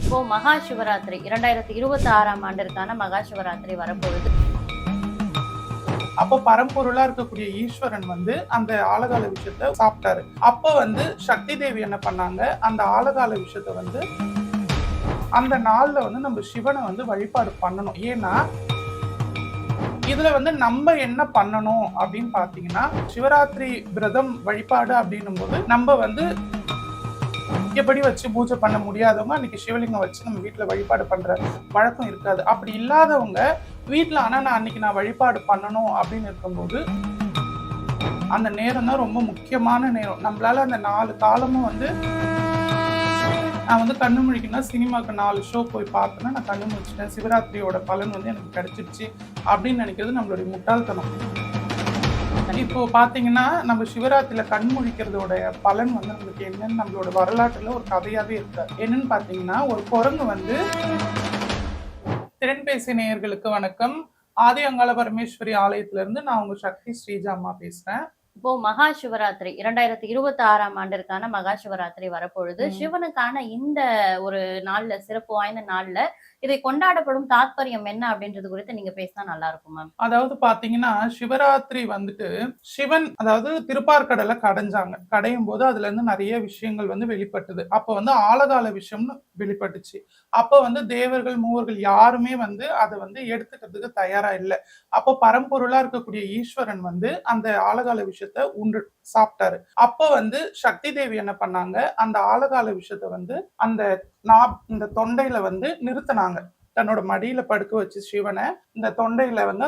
இப்போ மகா சிவராத்திரி 2026ஆம் ஆண்டிற்கான மகா சிவராத்திரி வரப்போகுது. அப்போ பரம்பொருளா இருக்கக்கூடிய ஈஸ்வரன் வந்து அந்த ஆலகால விஷயத்த சாப்பிட்டாரு. அப்ப வந்து சக்தி தேவி என்ன பண்ணாங்க, அந்த ஆலகால விஷயத்த வந்து அந்த நாள்ல வந்து நம்ம சிவனை வந்து வழிபாடு பண்ணணும். ஏன்னா இதுல வந்து நம்ம என்ன பண்ணணும் அப்படின்னு பாத்தீங்கன்னா, சிவராத்திரி விரதம் வழிபாடு அப்படின்னும் போது நம்ம வந்து எப்படி வச்சு பூஜை பண்ண முடியாதவங்க அன்னைக்கு சிவலிங்கம் வச்சு நம்ம வீட்டுல வழிபாடு பண்ற வழக்கம் இருக்காது. அப்படி இல்லாதவங்க வீட்டுல ஆனா நான் அன்னைக்கு நான் வழிபாடு பண்ணணும் அப்படின்னு இருக்கும்போது அந்த நேரம் தான் ரொம்ப முக்கியமான நேரம். நம்மளால அந்த 4 காலமும் வந்து நான் வந்து கண்ணு முழிக்கணும்னா சினிமாவுக்கு 4 ஷோ போய் பார்த்தேன்னா நான் கண்ணு முழிச்சிட்டேன், சிவராத்திரியோட பலன் வந்து எனக்கு கிடைச்சிருச்சு அப்படின்னு நினைக்கிறது நம்மளுடைய முட்டாள்தனம். இப்போ பாத்தீங்கன்னா நம்ம சிவராத்திரியில கண் முழிக்கிறதோட பலன் வந்து நம்மளுக்கு என்னன்னு நம்மளோட வரலாற்றுல ஒரு கதையாவே இருக்கு. என்னன்னு பாத்தீங்கன்னா, ஒரு குரங்கு வந்து திறன்பேசி நேயர்களுக்கு வணக்கம். ஆதி அங்காள பரமேஸ்வரி ஆலயத்துல இருந்து நான் உங்க சக்தி ஸ்ரீஜா அம்மா பேசுறேன். இப்போ மகா சிவராத்திரி 2026ஆம் ஆண்டிற்கான மகா சிவராத்திரி வரப்பொழுது சிவனுக்கான இந்த ஒரு நாள்ல, சிறப்பு வாய்ந்த நாள்ல இதை கொண்டாடப்படும் தாத்பரியம் என்ன அப்படின்றது குறித்து நீங்க பேசினா நல்லா இருக்கும் மேம். அதாவது பாத்தீங்கன்னா சிவராத்திரி வந்துட்டு சிவன் அதாவது திருப்பார்கடலை கடைஞ்சாங்க. கடையும் போது அதுல இருந்து நிறைய விஷயங்கள் வந்து வெளிப்பட்டது. அப்ப வந்து ஆலகால விஷயம்னு வெளிப்பட்டுச்சு. அப்ப வந்து தேவர்கள் மூவர்கள் யாருமே வந்து அதை வந்து எடுத்துக்கிறதுக்கு தயாரா இல்லை. அப்போ பரம்பொருளா இருக்கக்கூடிய ஈஸ்வரன் வந்து அந்த ஆலகால விஷயத்த உண்டு சாப்பிட்டாரு. அப்ப வந்து சக்தி தேவி என்ன பண்ணாங்க, அந்த ஆலகால விஷயத்த வந்து அந்த இந்த தொண்டையில வந்து நிறுத்தினாங்க. தன்னோட மடியில படுக்க வச்சு சிவனை இந்த தொண்டையில வந்து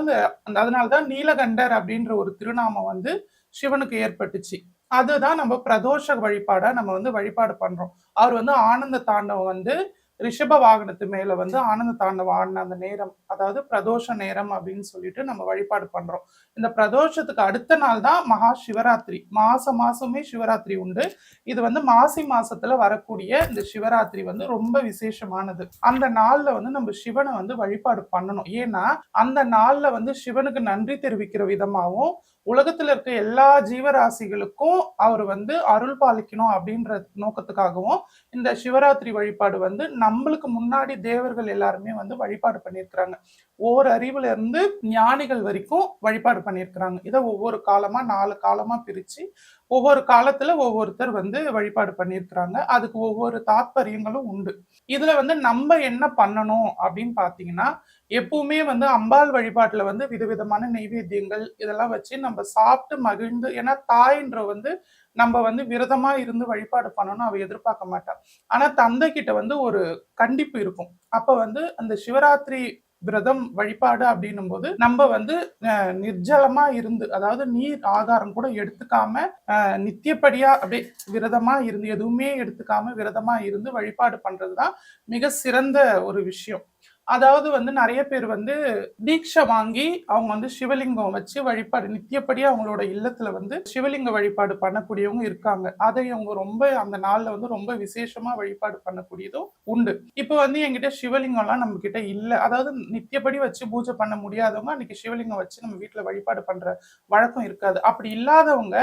அந்த அதனாலதான் நீலகண்டர் அப்படின்ற ஒரு திருநாமம் வந்து சிவனுக்கு ஏற்பட்டுச்சு. அதுதான் நம்ம பிரதோஷ வழிபாடா நம்ம வந்து வழிபாடு பண்றோம். அவர் வந்து ஆனந்த தாண்டவம் வந்து ரிஷப வாகனத்து மேல வந்து ஆனந்த தாண்டவம் ஆடின அந்த நேரம், அதாவது பிரதோஷ நேரம் அப்படின்னு சொல்லிட்டு நம்ம வழிபாடு பண்றோம். இந்த பிரதோஷத்துக்கு அடுத்த நாள் தான் மகா சிவராத்திரி. மாசமே சிவராத்திரி உண்டு. இது வந்து மாசி மாசத்துல வரக்கூடிய இந்த சிவராத்திரி வந்து ரொம்ப விசேஷமானது. அந்த நாள்ல வந்து நம்ம சிவனை வந்து வழிபாடு பண்ணணும். ஏன்னா அந்த நாள்ல வந்து சிவனுக்கு நன்றி தெரிவிக்கிற விதமாகவும் உலகத்துல இருக்க எல்லா ஜீவராசிகளுக்கும் அவர் வந்து அருள் பாலிக்கணும் அப்படின்ற நோக்கத்துக்காகவும் இந்த சிவராத்திரி வழிபாடு வந்து நம்மளுக்கு முன்னாடி தேவர்கள் எல்லாருமே வந்து வழிபாடு பண்ணியிருக்கிறாங்க. ஓரறிவுல இருந்து ஞானிகள் வரைக்கும் வழிபாடு பண்ணியிருக்கிறாங்க. இதை ஒவ்வொரு காலமா 4 காலமா பிரிச்சு ஒவ்வொரு காலத்துல ஒவ்வொருத்தர் வந்து வழிபாடு பண்ணியிருக்கிறாங்க. அதுக்கு ஒவ்வொரு தாத்பரியங்களும் உண்டு. இதுல வந்து நம்ம என்ன பண்ணணும் அப்படின்னு பாத்தீங்கன்னா, எப்பவுமே வந்து அம்பாள் வழிபாட்டுல வந்து விதவிதமான நெய்வேத்தியங்கள் இதெல்லாம் வச்சு நம்ம சாப்பிட்டு மகிழ்ந்து, ஏன்னா தாயின்ற வந்து நம்ம வந்து விரதமா இருந்து வழிபாடு பண்ணணும் அவ எதிர்பார்க்க மாட்டா. ஆனா தந்தை கிட்ட வந்து ஒரு கண்டிப்பு இருக்கும். அப்ப வந்து அந்த சிவராத்திரி விரதம் வழிபாடு அப்படின்னும் போது நம்ம வந்து நிர்ஜலமா இருந்து, அதாவது நீர் ஆகாரம் கூட எடுத்துக்காம நித்தியப்படியா அப்படியே விரதமா இருந்து, எதுவுமே எடுத்துக்காம விரதமா இருந்து வழிபாடு பண்றதுதான் மிக சிறந்த ஒரு விஷயம். அதாவது வந்து நிறைய பேர் வந்து தீட்சை வாங்கி அவங்க வந்து சிவலிங்கம் வச்சு வழிபாடு நித்தியப்படி அவங்களோட இல்லத்துல வந்து சிவலிங்க வழிபாடு பண்ணக்கூடியவங்க இருக்காங்க. அதை அவங்க ரொம்ப அந்த நாள்ல வந்து ரொம்ப விசேஷமா வழிபாடு பண்ணக்கூடியதும் உண்டு. இப்ப வந்து என்கிட்ட சிவலிங்கம் எல்லாம் நம்ம கிட்ட இல்ல, அதாவது நித்தியப்படி வச்சு பூஜை பண்ண முடியாதவங்க அன்னைக்கு சிவலிங்கம் வச்சு நம்ம வீட்டுல வழிபாடு பண்ற வழக்கம் இருக்காது. அப்படி இல்லாதவங்க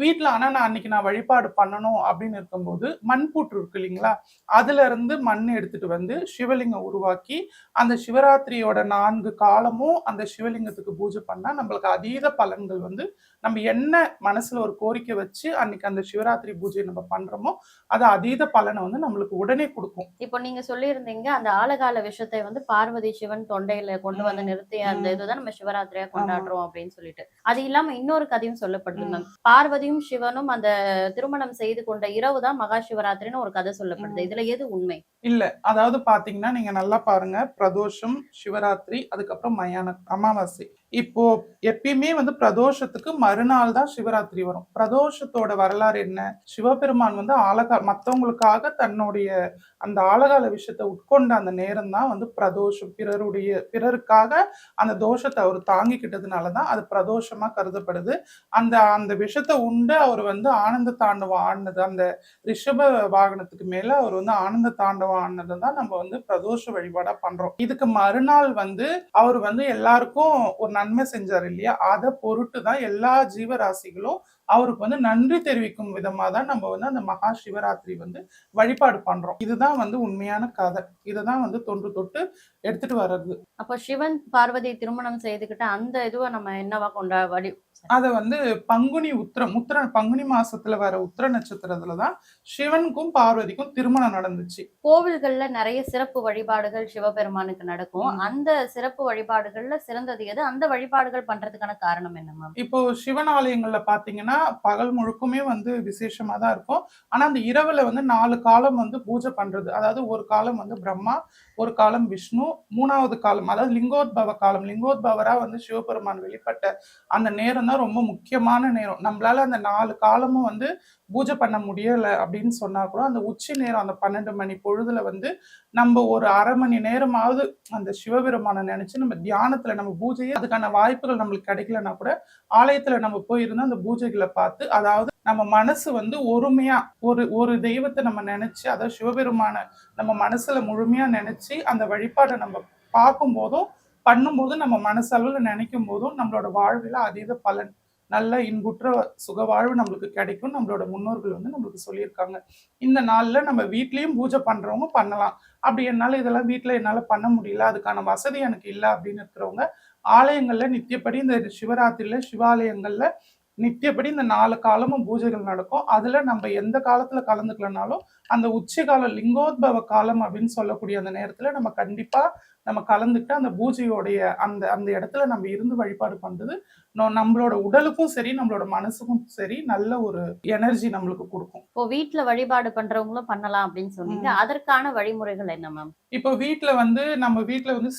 வீட்டுல ஆனா நான் அன்னைக்கு நான் வழிபாடு பண்ணணும் அப்படின்னு இருக்கும்போது மண்பூற்று இருக்கு இல்லைங்களா, அதுல இருந்து மண் எடுத்துட்டு வந்து சிவலிங்கம் உருவாக்கி அந்த சிவராத்திரியோட 4 காலமும் அந்த சிவலிங்கத்துக்கு பூஜை பண்ணா நம்மளுக்கு அதீத பலன்கள் வந்து நம்ம என்ன மனசுல ஒரு கோரிக்கை வச்சு அன்னைக்கு அந்த சிவராத்திரி பூஜை நம்ம பண்றோமோ அது அதீத பலனை வந்து நம்மளுக்கு உடனே கொடுக்கும். இப்போ நீங்க சொல்லியிருந்தீங்க அந்த ஆலகால விஷயத்தை வந்து பார்வதி சிவன் தொண்டையில கொண்டு வந்து நிறுத்தி அந்த இதுதான் நம்ம சிவராத்திரியா கொண்டாடுறோம் அப்படின்னு சொல்லிட்டு, அது இல்லாம இன்னொரு கதையும் சொல்லப்படுது மேம். பார்வதியும் சிவனும் அந்த திருமணம் செய்து கொண்ட இரவு தான் மகா சிவராத்திரின்னு ஒரு கதை சொல்லப்படுது. இதுல எது உண்மை? இல்ல, அதாவது பாத்தீங்கன்னா நீங்க நல்லா பாருங்க, பிரதோஷம், சிவராத்திரி, அதுக்கப்புறம் மயான அமாவாசை. இப்போ எப்பயுமே வந்து பிரதோஷத்துக்கு மறுநாள் தான் சிவராத்திரி வரும். பிரதோஷத்தோட வரலாறு என்ன, சிவபெருமான் வந்து மத்தவங்களுக்காக தன்னுடைய அந்த ஆலகால விஷயத்தை உட்கொண்ட அந்த நேரம் தான் வந்து பிரதோஷம். பிறருக்காக அந்த தோஷத்தை அவர் தாங்கிக்கிட்டதுனாலதான் அது பிரதோஷமா கருதப்படுது. அந்த அந்த விஷத்தை உண்டு அவர் வந்து ஆனந்த தாண்டவம் ஆடினது, அந்த ரிஷப வாகனத்துக்கு மேல அவர் வந்து ஆனந்த தாண்டவம் ஆடினதை தான் நம்ம வந்து பிரதோஷ வழிபாடா பண்றோம். இதுக்கு மறுநாள் வந்து அவர் வந்து எல்லாருக்கும் ஒரு நன்மை செஞ்சார் இல்லையா, அதை பொருட்டு தான் எல்லா ஜீவராசிகளும் அவருக்கு வந்து நன்றி தெரிவிக்கும் விதமா தான் நம்ம வந்து அந்த மகா சிவராத்திரி வந்து வழிபாடு பண்றோம். இதுதான் வந்து உண்மையான கதை. இததான் வந்து தொன்று தொட்டு எடுத்துட்டு வர்றது. அப்போ சிவன் பார்வதி திருமணம் செய்துகிட்ட அந்த இதுவ நம்ம என்னவா கொண்டாடி அத வந்து பங்குனி உத்திரம் பங்குனி மாசத்துல வர உத்திர நட்சத்திரத்துல தான் சிவனுக்கும் பார்வதிக்கும் திருமணம் நடந்துச்சு. கோவில்கள்ல நிறைய சிறப்பு வழிபாடுகள் சிவபெருமானுக்கு நடக்கும். அந்த சிறப்பு வழிபாடுகள்ல சிறந்தது எது? அந்த வழிபாடுகள் பண்றதுக்கான காரணம் என்ன மேம்? இப்போ சிவன் ஆலயங்கள்ல பாத்தீங்கன்னா பகல் முழுக்குமே வந்து விசேஷமா தான் இருக்கும். ஆனா அந்த இரவுல வந்து 4 காலம் வந்து பூஜை பண்றது. அதாவது ஒரு காலம் வந்து பிரம்மா, ஒரு காலம் விஷ்ணு, 3வது காலம் அதாவது லிங்கோத்பவ காலம். லிங்கோத்பவரா வந்து சிவபெருமான் வெளிப்பட்ட அந்த நேரம் தான் ரொம்ப முக்கியமான நேரம். நம்மளால அந்த 4 காலமும் வந்து பூஜை பண்ண முடியல அப்படின்னு சொன்னா கூட அந்த உச்சி நேரம் அந்த 12 மணி பொழுதுல வந்து நம்ம ஒரு 1/2 மணி நேரமாவது அந்த சிவபெருமானை நினைச்சு நம்ம தியானத்துல நம்ம பூஜையே அதுக்கான வாய்ப்புகள் நம்மளுக்கு கிடைக்கலன்னா கூட ஆலயத்துல நம்ம போயிருந்து அந்த பூஜைகளை பார்த்து அதாவது நம்ம மனசு வந்து ஒருமையா ஒரு ஒரு தெய்வத்தை நம்ம நினைச்சு அதாவது சிவபெருமான நம்ம மனசுல முழுமையா நினைச்சு அந்த வழிபாடை நம்ம பார்க்கும் போதும் பண்ணும்போது நம்ம மனசளவுல நினைக்கும் போதும் நம்மளோட வாழ்வில் அதீத பலன் நல்ல இன்புற்ற சுக வாழ்வு நம்மளுக்கு கிடைக்கும். நம்மளோட முன்னோர்கள் வந்து நம்மளுக்கு சொல்லியிருக்காங்க. இந்த நாள்ல நம்ம வீட்லயும் பூஜை பண்றவங்க பண்ணலாம். அப்படி என்னால இதெல்லாம் வீட்ல என்னால பண்ண முடியல, அதுக்கான வசதி எனக்கு இல்ல அப்படின்னு இருக்கிறவங்க ஆலயங்கள்ல நித்தியப்படி இந்த சிவராத்திரியில சிவாலயங்கள்ல நித்தியப்படி இந்த 4 காலமும் பூஜைகள் நடக்கும். அதுல நம்ம எந்த காலத்துல கலந்துக்கலனாலும் அந்த உச்சிகால லிங்கோத்பவ காலம் அப்படின்னு சொல்லக்கூடிய அந்த நேரத்துல நம்ம கண்டிப்பா நம்ம கலந்துட்டு அந்த பூஜையோடைய அந்த அந்த இடத்துல நம்ம இருந்து வழிபாடு பண்றது நம்மளோட உடலுக்கும் சரி நம்மளோட மனசுக்கும் சரி நல்ல ஒரு எனர்ஜி நம்மளுக்கு கொடுக்கும். இப்போ வீட்ல வழிபாடு பண்றவங்களும் பண்ணலாம் அப்படின்னு சொன்னீங்க. அதற்கான வழிமுறைகள் என்ன மேம்? இப்போ நம்ம வீட்ல வந்து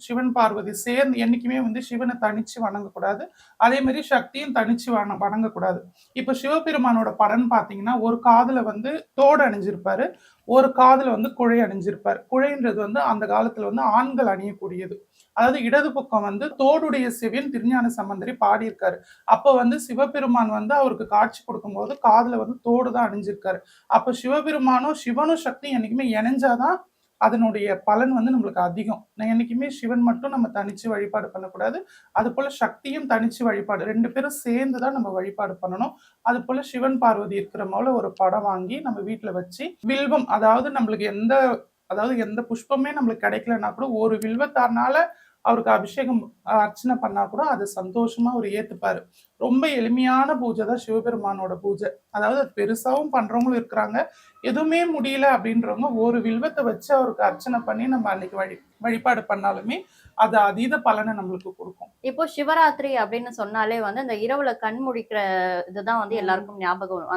சிவன் பார்வதி சேர்ந்து என்னைக்குமே வந்து சிவனை தனிச்சு வணங்கக்கூடாது. அதே மாதிரி சக்தியும் தனிச்சு வணங்கக்கூடாது. இப்போ சிவபெருமானோட படம் பாத்தீங்கன்னா ஒரு காதுல வந்து தோடு அணிஞ்சிருப்பாரு, ஒரு காதுல வந்து குழை அணிஞ்சிருப்பாரு. குழைன்றது வந்து அந்த காலத்துல வந்து ஆண்கள் அணியக்கூடியது. அதாவது இடது பக்கம் வந்து தோடுடைய சிவன் திருஞான சம்பந்தரி பாடியிருக்காரு. அப்ப வந்து சிவபெருமான் வந்து அவருக்கு காட்சி கொடுக்கும்போது காதுல வந்து தோடு தான் அணிஞ்சிருக்காரு. அப்ப சிவனும் சக்தியும் என்னைக்குமே இணைஞ்சாதான் அதனுடைய பலன் வந்து நம்மளுக்கு அதிகம். என்னைக்குமே சிவன் மட்டும் நம்ம தனிச்சு வழிபாடு பண்ணக்கூடாது. அது போல சக்தியும் தனிச்சு வழிபாடு 2 பேரும் சேர்ந்து தான் நம்ம வழிபாடு பண்ணணும். அது போல சிவன் பார்வதி இருக்கிற போல ஒரு படம் வாங்கி நம்ம வீட்டுல வச்சு வில்வம் அதாவது நம்மளுக்கு எந்த புஷ்பமே நம்மளுக்கு கிடைக்கலன்னா கூட ஒரு வில்வத்தார்னால அவருக்கு அபிஷேகம் அர்ச்சனை பண்ணா கூட அது சந்தோஷமா அவர் ஏத்துப்பாரு. ரொம்ப எளிமையான பூஜை தான் சிவபெருமானோட பூஜை. அதாவது அது பெருசாவும் பண்றவங்களும் இருக்கிறாங்க. எதுவுமே முடியல அப்படின்றவங்க ஒரு வில்வத்தை வச்சு அவருக்கு அர்ச்சனை பண்ணி நம்ம அன்னைக்கு வழிபாடு பண்ணாலுமே அது அதீத பலனை நம்மளுக்கு கொடுக்கும். இப்போ சிவராத்திரி அப்படின்னு சொன்னாலே வந்து அந்த இரவுல கண் முழிக்கிற இதுதான் வந்து எல்லாருக்கும் ஞாபகம் வரும்.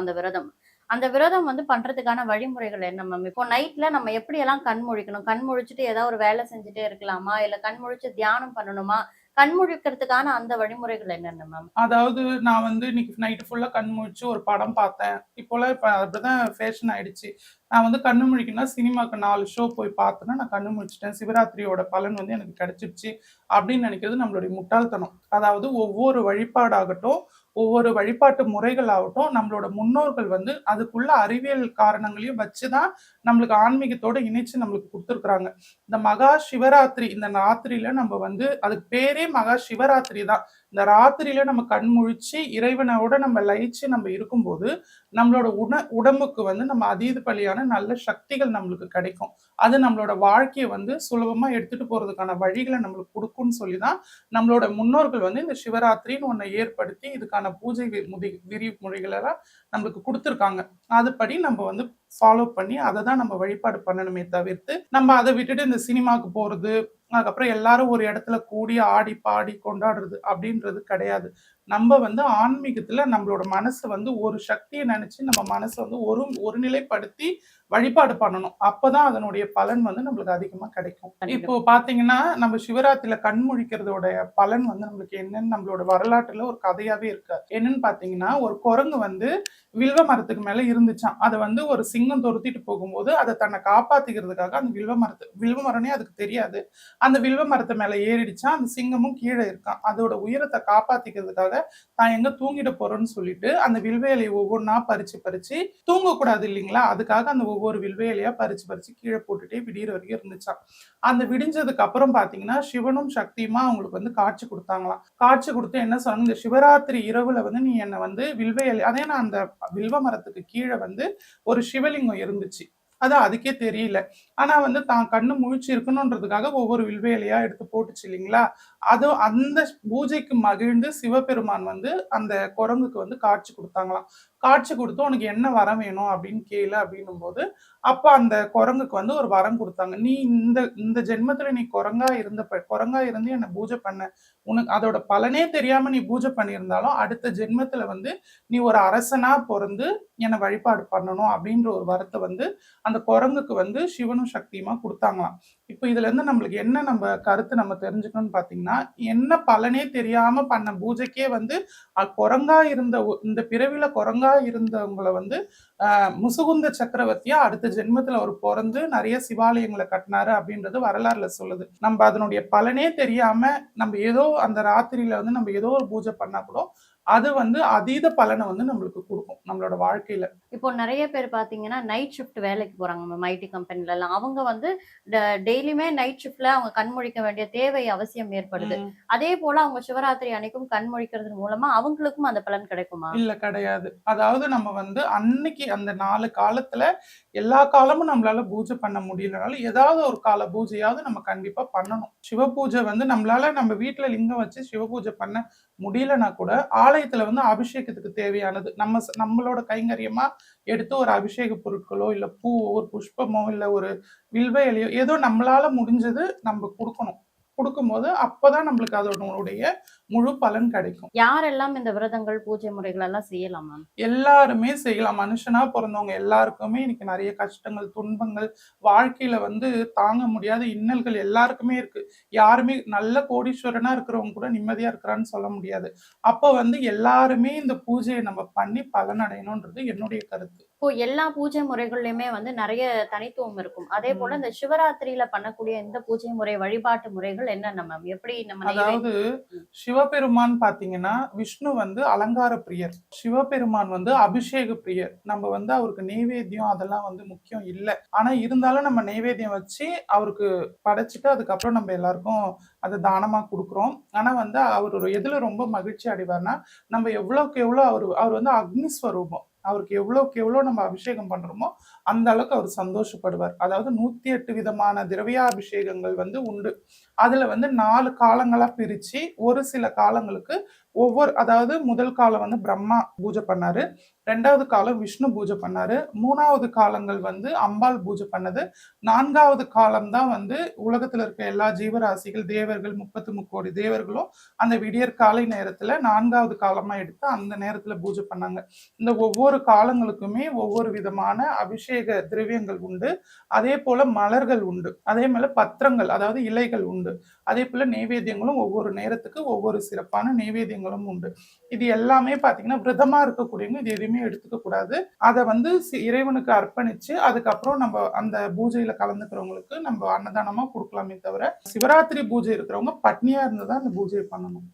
அந்த விரதம் வந்து பண்றதுக்கான வழிமுறைகள் என்ன மேம்? இப்போ நைட்ல நம்ம எப்படி எல்லாம் கண் முழிக்கணும்? கண் முழிச்சுட்டு ஏதாவது ஒரு வேலை செஞ்சுட்டே இருக்கலாமா? இல்ல கண் முழிச்சு தியானம் பண்ணணுமா? கண் முழிக்கிறதுக்கான அந்த வழிமுறைகள் என்னென்ன மேம்? அதாவது நான் வந்து இன்னைக்கு நைட்டு ஃபுல்லா கண் முழிச்சு ஒரு படம் பார்த்தேன். இப்ப அப்படிதான் ஃபேஷன் ஆயிடுச்சு. நான் வந்து கண்ணு முழிக்கணும்னா சினிமாக்கு 4 ஷோ போய் பார்த்தேன்னா நான் கண்ணு முழிச்சிட்டேன். சிவராத்திரியோட பலன் வந்து எனக்கு கிடைச்சிருச்சு அப்படின்னு நினைக்கிறது நம்மளுடைய முட்டாள்தனம். அதாவது ஒவ்வொரு வழிபாடாகட்டும், ஒவ்வொரு வழிபாட்டு முறைகள் ஆகட்டும், நம்மளோட முன்னோர்கள் வந்து அதுக்குள்ள அறிவியல் காரணங்களையும் வச்சுதான் நம்மளுக்கு ஆன்மீகத்தோட இணைச்சு நம்மளுக்கு கொடுத்துருக்குறாங்க. இந்த மகா சிவராத்திரி இந்த ராத்திரியில நம்ம வந்து அதுக்கு பேரே மகா சிவராத்திரி தான். இந்த ராத்திரியில நம்ம கண் முழிச்சு இறைவனோட நம்ம லயிச்சு நம்ம இருக்கும்போது நம்மளோட உடம்புக்கு வந்து நம்ம அதீத பலியான நல்ல சக்திகள் நம்மளுக்கு கிடைக்கும். அது நம்மளோட வாழ்க்கையை வந்து சுலபமா எடுத்துட்டு போறதுக்கான வழிகளை நம்மளுக்கு கொடுக்கும்னு சொல்லிதான் நம்மளோட முன்னோர்கள் வந்து இந்த சிவராத்திரின்னு ஒன்னை ஏற்படுத்தி இதுக்கான பூஜை விதிமுறைகள் எல்லாம் நம்மளுக்கு கொடுத்துருக்காங்க. அதுபடி நம்ம வந்து ஃபாலோ பண்ணி அதை தான் நம்ம வழிபாடு பண்ணணுமே தவிர்த்து நம்ம அதை விட்டுட்டு இந்த சினிமாக்கு போறது அதுக்கப்புறம் எல்லாரும் ஒரு இடத்துல கூடி ஆடி பாடி கொண்டாடுறது அப்படின்றது கிடையாது. நம்ம வந்து ஆன்மீகத்துல நம்மளோட மனசு வந்து ஒரு சக்தியை நினைச்சு நம்ம மனசை வந்து ஒருநிலைப்படுத்தி வழிபாடு பண்ணணும். அப்பதான் அதனுடைய பலன் வந்து நம்மளுக்கு அதிகமா கிடைக்கும். இப்போ பாத்தீங்கன்னா நம்ம சிவராத்திரியில கண் முழிக்கிறதோட பலன் வந்து நம்மளுக்கு என்னன்னு நம்மளோட வரலாற்றுல ஒரு கதையாவே இருக்கு. என்னன்னு பாத்தீங்கன்னா ஒரு குரங்கு வந்து வில்வ மரத்துக்கு மேல இருந்துச்சான். அதை வந்து ஒரு சிங்கம் துரத்திட்டு போகும்போது அதை தன்னை காப்பாத்திக்கிறதுக்காக அந்த வில்வ மரமே அதுக்கு தெரியாது. அந்த வில்வ மரத்து மேல ஏறிடுச்சான். அந்த சிங்கமும் கீழே இருக்கான். அதோட உயரத்தை காப்பாத்திக்கிறதுக்காக நான் எங்க தூங்கிட போறேன்னு சொல்லிட்டு அந்த வில்வ இலையை ஒவ்வொன்றா பறிச்சு பறிச்சு தூங்கக்கூடாது இல்லைங்களா, அதுக்காக அந்த ஒவ்வொரு வில்வ இலையா பறிச்சு பறிச்சு கீழே போட்டுட்டே விடியிற வரைக்கும் இருந்துச்சாம். அந்த விடிஞ்சதுக்கு அப்புறம் பாத்தீங்கன்னா சிவனும் சக்தியுமா அவங்களுக்கு வந்து காட்சி கொடுத்தாங்களாம். காட்சி கொடுத்து என்ன சொன்னாங்க, இந்த சிவராத்திரி இரவுல வந்து நீ என்னை வந்து வில்வ இலை, அதே நான் அந்த வில்வ மரத்துக்கு கீழே வந்து ஒரு சிவலிங்கம் இருந்துச்சு. அது அதுக்கே தெரியல. ஆனா வந்து தான் கண்ணு முழிச்சு இருக்கணுன்றதுக்காக ஒவ்வொரு வில்வ இலையா எடுத்து போட்டுச்சு இல்லைங்களா, அதுவும் அந்த பூஜைக்கு மகிழ்ந்து சிவபெருமான் வந்து அந்த குரங்குக்கு வந்து காட்சி கொடுத்தாங்களாம். காட்சி கொடுத்து உனக்கு என்ன வரம் வேணும் அப்படின்னு கேளு அப்படின்னும் போது, அப்ப அந்த குரங்குக்கு வந்து ஒரு வரம் கொடுத்தாங்க. நீ இந்த இந்த ஜென்மத்துல நீ குரங்கா இருந்து என்ன பூஜை பண்ண, உனக்கு அதோட பலனே தெரியாம நீ பூஜை பண்ணியிருந்தாலும் அடுத்த ஜென்மத்துல வந்து நீ ஒரு அரசனா பொறந்து என்ன வழிபாடு பண்ணணும் அப்படின்ற ஒரு வரத்தை வந்து அந்த குரங்குக்கு வந்து சிவனும் சக்தியுமா கொடுத்தாங்களாம். இப்ப இதுல இருந்து நம்மளுக்கு என்ன நம்ம கருத்து நம்ம தெரிஞ்சுக்கணும்னு பாத்தீங்கன்னா, என்ன பலனே தெரியாம பண்ண பூஜைக்கே வந்து குரங்கா இருந்த இந்த பிறவில குரங்கா இருந்தவங்கள வந்து முசுகுந்த சக்கரவர்த்தியா அடுத்த ஜென்மத்துல அவர் பொறந்து நிறைய சிவாலயங்களை கட்டினாரு அப்படின்றது வரலாறுல சொல்லுது. நம்ம அதனுடைய பலனே தெரியாம நம்ம ஏதோ அந்த ராத்திரியில வந்து நம்ம ஏதோ ஒரு பூஜை பண்ணா கூட அது வந்து அதீத பலனை வந்து நம்மளுக்கு கொடுக்கும் நம்மளோட வாழ்க்கையில. இப்போ நிறைய பேர் பாத்தீங்கன்னா நைட் ஷிஃப்ட் வேலைக்கு போறாங்க மேம், ஐடி கம்பெனில எல்லாம். அவங்க வந்து டெய்லியுமே நைட் ஷிஃப்ட்ல அவங்க கண் முழிக்க வேண்டிய தேவை அவசியம் ஏற்படுது. ம். அதே போல அவங்க சிவராத்திரி அன்னைக்கும் கண் முழிக்கிறது மூலமா அவங்களுக்கும் அந்த பலன் கிடைக்குமா? இல்ல கிடையாது. அதாவது நம்ம வந்து அன்னைக்கு அந்த 4 காலத்துல எல்லா காலமும் நம்மளால பூஜை பண்ண முடியலனாலும், ஏதாவது ஒரு கால பூஜையாவது நம்ம கண்டிப்பா பண்ணணும். சிவ பூஜை வந்து நம்மளால நம்ம வீட்ல லிங்கம் வச்சு சிவ பூஜை பண்ண முடியலனா கூட, ஆலயத்துல வந்து அபிஷேகத்துக்கு தேவையானது நம்மளோட கைங்கரியமா எடுத்து ஒரு அபிஷேக பொருட்களோ, இல்ல பூவோ, ஒரு புஷ்பமோ, இல்ல ஒரு வில்வ இலையோ ஏதோ நம்மளால முடிஞ்சது நம்ம குடுக்கணும். குடுக்கும்போது அப்பதான் நம்மளுக்கு அதனுடைய முழு பலன் கிடைக்கும். யாரெல்லாம் இந்த விரதங்கள், பூஜை முறைகள் எல்லாம் செய்யலாம் மேம்? எல்லாருமே செய்யலாம். மனுஷனா பொறந்தவங்க எல்லாருக்குமே இன்னைக்கு நெறைய கஷ்டங்கள், துன்பங்கள், வாழ்க்கையில வந்து தாங்க முடியாத இன்னல்கள் எல்லாருக்குமே இருக்கு. யாருமே நல்ல கோடீஸ்வரனா இருக்கிறவங்க கூட நிம்மதியா இருக்கிறான்னு சொல்ல முடியாது. அப்ப வந்து எல்லாருமே இந்த பூஜைய நம்ம பண்ணி பலனடையணும்ன்றது என்னுடைய கருத்து. இப்போ எல்லா பூஜை முறைகள்லயுமே வந்து நிறைய தனித்துவம் இருக்கும். அதே போல ம். இந்த சிவராத்திரியில பண்ணக்கூடிய இந்த பூஜை முறை, வழிபாட்டு முறைகள் என்னென்ன மேம்? எப்படி நம்ம அதாவது ம். சிவபெருமான் பாத்தீங்கன்னா, விஷ்ணு வந்து அலங்கார பிரியர். சிவபெருமான் வந்து அபிஷேக பிரியர். நம்ம வந்து அவருக்கு நெய்வேத்தியம் அதெல்லாம் வந்து முக்கியம் இல்ல. ஆனா இருந்தாலும் நம்ம நெய்வேத்தியம் வச்சு அவருக்கு படைச்சுட்டு அதுக்கப்புறம் நம்ம எல்லாருக்கும் அத தானமா குடுக்குறோம். ஆனா வந்து அவர் ஒரு எதுல ரொம்ப மகிழ்ச்சி அடைவார்னா, நம்ம எவ்வளவுக்கு எவ்வளோ அவர் வந்து அக்னி ஸ்வரூபம். அவருக்கு எவ்வளவுக்கு எவ்வளோ நம்ம அபிஷேகம் பண்றோமோ, அந்த அளவுக்கு அவர் சந்தோஷப்படுவார். அதாவது 108 விதமான திரவியாபிஷேகங்கள் வந்து உண்டு. அதுல வந்து 4 காலங்களா பிரிச்சு, ஒரு சில காலங்களுக்கு அதாவது முதல் காலம் வந்து பிரம்மா பூஜை பண்ணாரு. 2வது காலம் விஷ்ணு பூஜை பண்ணாரு. 3வது காலங்கள் வந்து அம்பாள் பூஜை பண்ணது. 4வது காலம் தான் வந்து உலகத்துல இருக்க எல்லா ஜீவராசிகள், தேவர்கள் 33 தேவர்களும் அந்த விடியற் காலை நேரத்துல 4வது காலமா எடுத்து அந்த நேரத்துல பூஜை பண்ணாங்க. இந்த ஒவ்வொரு காலங்களுக்குமே ஒவ்வொரு விதமான அபிஷேக திரவியங்கள் உண்டு. அதே போல மலர்கள் உண்டு. அதே போல பத்திரங்கள் அதாவது இலைகள் உண்டு. அதே போல நெய்வேத்தியங்களும் ஒவ்வொரு நேரத்துக்கு ஒவ்வொரு சிறப்பான நெய்வேத்தியங்களும் உண்டு. இது எல்லாமே பாத்தீங்கன்னா விரதமா இருக்கக்கூடியவங்க இது எதுவுமே எடுத்துக்க கூடாது. அத வந்து இறைவனுக்கு அர்ப்பணிச்சு அதுக்கப்புறம் நம்ம அந்த பூஜையில கலந்துக்கிறவங்களுக்கு நம்ம அன்னதானமா கொடுக்கலாமே தவிர, சிவராத்திரி பூஜை இருக்கிறவங்க பட்னியா இருந்துதான் அந்த பூஜையை பண்ணணும்.